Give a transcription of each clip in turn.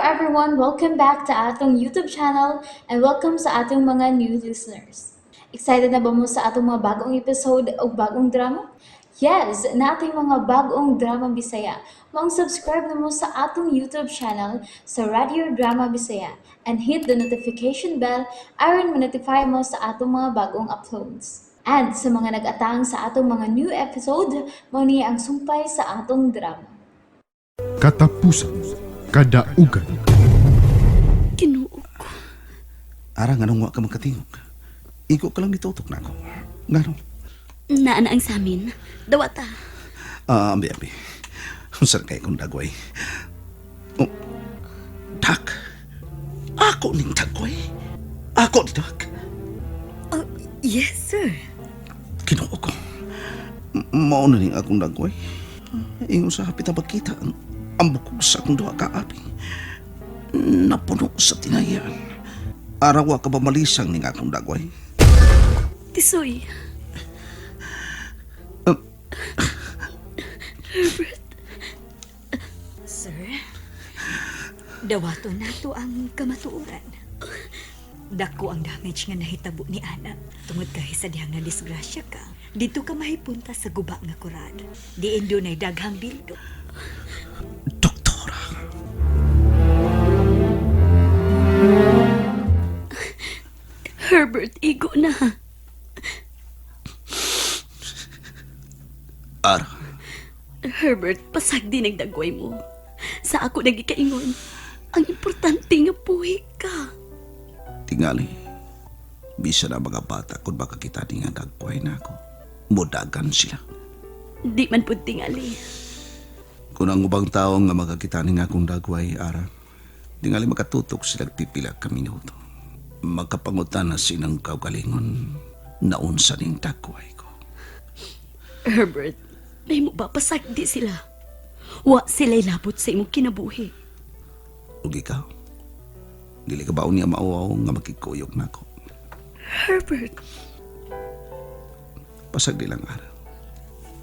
everyone, welcome back to atong YouTube channel and welcome sa atong mga new listeners. Excited na ba mo sa atong mga bagong episode o bagong drama? Yes, na ating mga bagong drama Bisaya. Subscribe na mo sa atong YouTube channel sa Radio Drama Bisaya and hit the notification bell aron ma-notify mo sa atong mga bagong uploads. And sa mga nag-atang sa atong mga new episode, mo niya ang sumpay sa atong drama. Katapusan, kadaugan, Ginoo ko. Arang anong wa ka magkatingog. Iko ka lang nitutok na ako. Ngano? Naan ang samin. Dawata. Ambi. Saan kayo kong dagway? Oh, Dak. Ako ning dagway. Ako ni Dak. Oh, yes, sir. Ginoo ko. Mauna ning akong dagway. Ingon sa hapit na pagkita ang bukog sa akong duha kaapi. Napuno sa tinayan. Araw ka ba malisang ning akong dagway? Tisoy. Herbert. Sir, dawato na to ang kamatuoran. Dako ang damage nga nahitabo ni Ana. Tungod kay sa dihang na disgrasya ka, dito ka mahipunta sa guba nga kurad. Diin doon ay daghang bildo. Doktora. Herbert, igo na. Ara. Herbert, pasagdi ng dagway mo. Sa ako nagikaingon, ang importante nga puhi ka. Tingali. Bisa na mga bata kung baka kita di nga dagway na ako. Mudagan sila. Di man pud tingali. Kung ang ubang tao nga makakita ni nga akong dagway, Ara, tingali makatutok sila pipila ka minuto. Magkapangutan na sinang kaugalingon na unsa ning dagway ko. Herbert, may mo ba pasagdi sila? Wa sila'y labot sa imong kinabuhi. Ug ikaw, dili ka ba niya mauaw nga makikuyog na ako? Herbert, Pasagdi lang, Ara.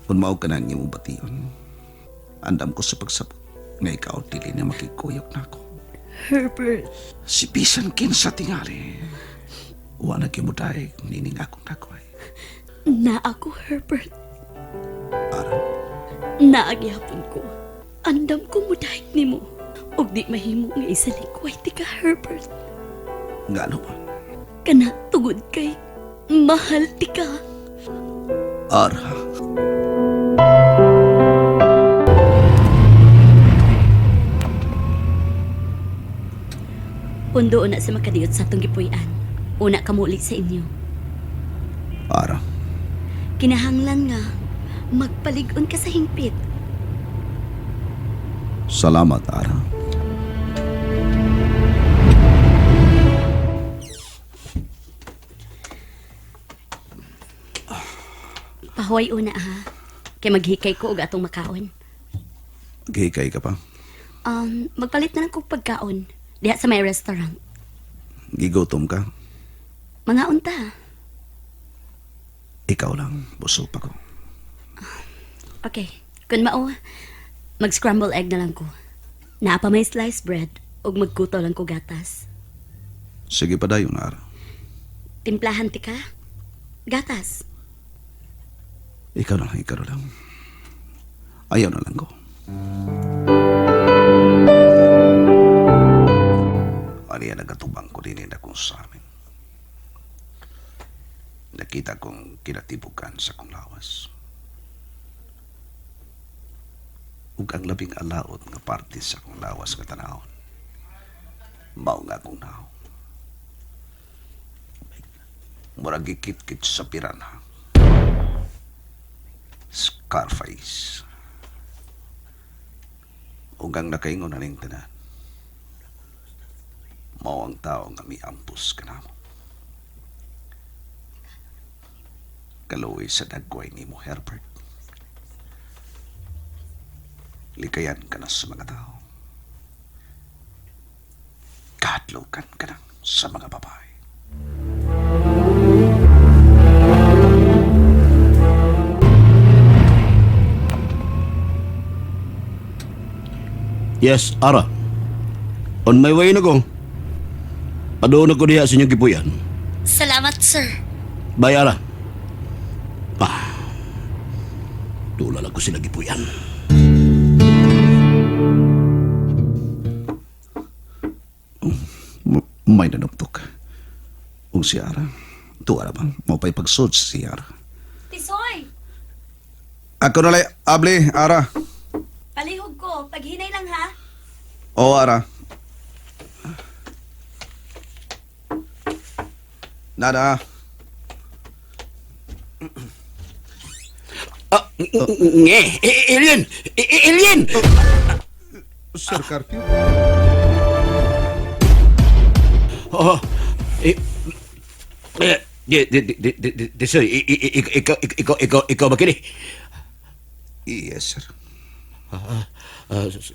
Kung mao ka na ang imong bation, andam ko sa pagsabot nga ikaw dili na makikuyog na ako. Herbert, Si Pisan kinsa tingali. Wa na kimuday nining akong dagway. na ako, Herbert. Ara, Naagyapon ko. Andam ko mo dahil ni mo. Og di mahimo nga isa likway ti ka, Herbert. ngano ba? Kana tugod kay mahal ti ka. Ara. Pundo na sa makadiyot sa atong gipuy-an. Una ka muli sa inyo. Ara. Kinahanglan nga magpalig-on ka sa hingpit. Salamat, Ara. Pahuay una ha. Kay maghikay ko og atong makaon. Maghikay ka pa. Magpalit na lang kong pagkaon. Diha sa may restaurant. Gigotom ka. Mga unta. Ikaw lang. Busog pa ko. Okay. Kung mao, mag-scramble egg na lang ko. Naa pa may sliced bread ug magkuto lang ko gatas. Sige pa dayon, Ara. Timplahan ti ka? Gatas. Ikaw na lang. Ayaw na lang ko. Ariya nagatubang ko din na kung sa amin. Nakita kong kinatibukan sa kong lawas. Ug ang labing alaot nga parte sa kong lawas nga tanahon. Mao nga akong nahaw. Murag gikit-kit sa pirana. Scarface. Ug ang nakaingon na ning tanan. Mao ang tao nga miampus ka namo. Kaluoy sa dagway ni mo, Herbert. Likayan ka na sa mga tao. Kahadlokan ka na sa mga babae. Yes, Ara. On my way na ko. Padoon ako diha sa inyong gipuyan. Salamat, sir. Bayara. Tulala ko sila gipuyan. May nanuptok. Ug si Ara. Tuwa na bang mapay pagsod si Ara. Tisoy! Ako na lang, Abli, Ara. Palihog ko. Paghinay lang, ha? Oo, Ara. Nada. Alien! Alien! Sir Carpio? Oh, Tisoy, ikaw ba kini? Yes, sir.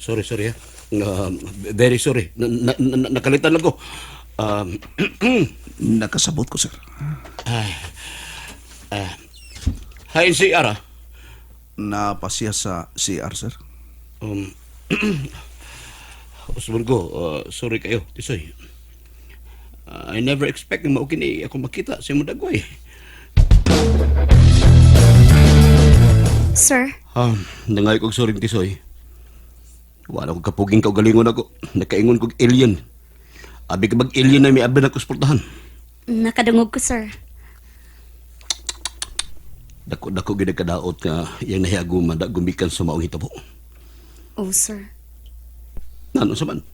Sorry, ha. Very sorry. Nakalitan lang ko. Nakasabot ko, sir. Hain si Ara. Napasya sa CR, sir. Usman ko, sorry kayo, Tisoy. I never expect na maukini ako makita sa imong dagway. Sir? Nangay kong sorry, Tisoy. Wala ko kapuging kaugalingon ako. Nakaingon kong alien. Abi ka mag-alien na may abi na kusportahan. Nakadungog ko, sir. Dako ginagkadaot nga iyang nahiaguman da gumikan sa maong hitabo. Oh, sir. Ano sa man?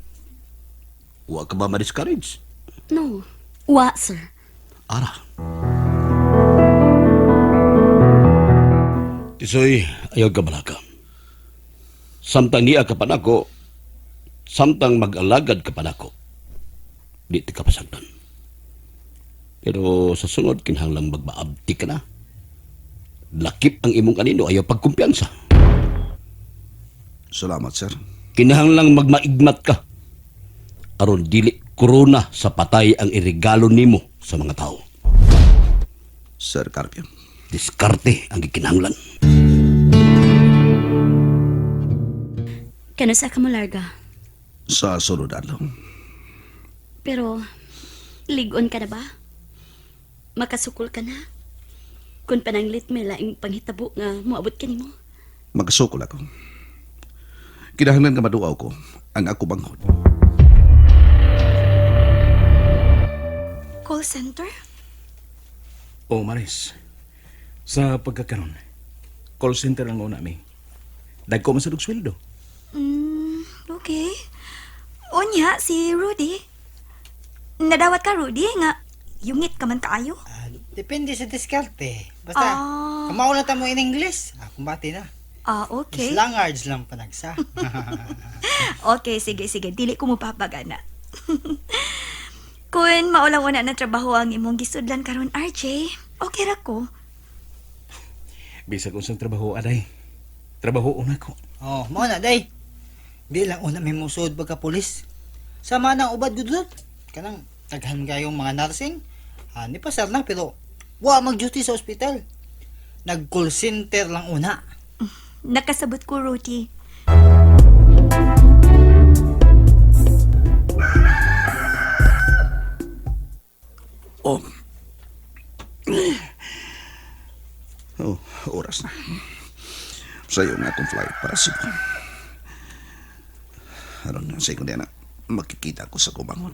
Wa ka ba ma-discourage? No. Wa, sir. Ara. Tisoy, ayaw ka balaka. Samtang niya ka panako, samtang mag-alagad ka panako, di ti ka pasagdan. Pero sa sunod, kinahanglang magmaabdi ka na. Lakip ang imong kanino, ayaw pagkumpiyansa. Salamat, sir. Kinahanglang magmaigmat ka. Aron dili korona sa patay ang irigalo nimo sa mga tao. Sir Carpio. Diskarte ang gikinahanglan. Kano sa ka mo larga? Sa sunod adlaw. Pero, ligon ka na ba? Makasukol ka na? Kung pananglit may laing panghitabo nga moabot ka nimo. Magsukol ako. Kinahanglan nga maduaw ko ang ako banghod. Call center? O Maris, sa pagkakaroon, call center ang una mi. Dagko man sa sweldo. Okay. Unya, si Rudy. Nadawat ka, Rudy, nga yungit ka man kaayo. Depende sa diskarte. Basta, Ah. kamaulan mo in English. Kumbati na. Okay. Slangards lang panagsa. Okay, sige. Dili ko mo papagana. Kung maulang una na trabaho ang imong gisudlan karon RJ, okay ra ko. Bisa kung sa trabaho aday. Trabaho una ko. Oh, mao na, day. Di lang una may musod pagka pulis. Sama ng ubad gudlot. Kanang, taghan kayong mga nursing. Ni pasar na, pero wa mag-duty sa ospital. Nag-call center lang una. Nakasabot ko, Rudy. Oh. Oh, oras na. Sa'yo na akong flight para Cebu. Aron na sa na makikita ko sa kubangon.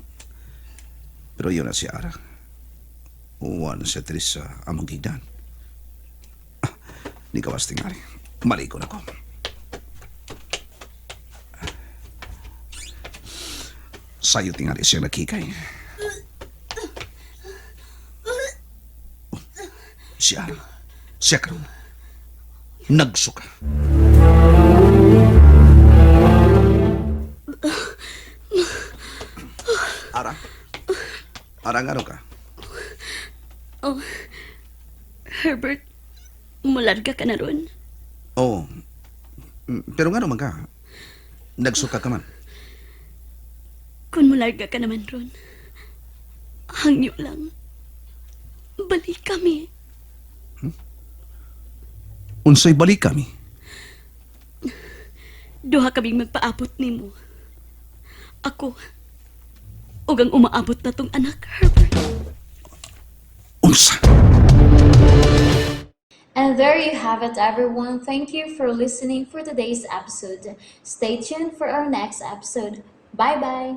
Pero yun na si Ara. Uwa na siya tris sa among gigdan. Ni kawas tingari. Maliko na ko. Sa'yo tingari siya nakikay. Siya karon. Nagsuka. Ara nga ka? Oh, Herbert, mularga ka na ron. Oo. Pero nga naman ka. Nagsuka ka man. Kung mularga ka naman ron, hangyo lang. Balik kami. Unsay balik kami. Duha kaming magpaabot nimo. Ako, ug ang umaabot na tong anak, Herbert. Unsa? And there you have it, everyone. Thank you for listening for today's episode. Stay tuned for our next episode. Bye bye.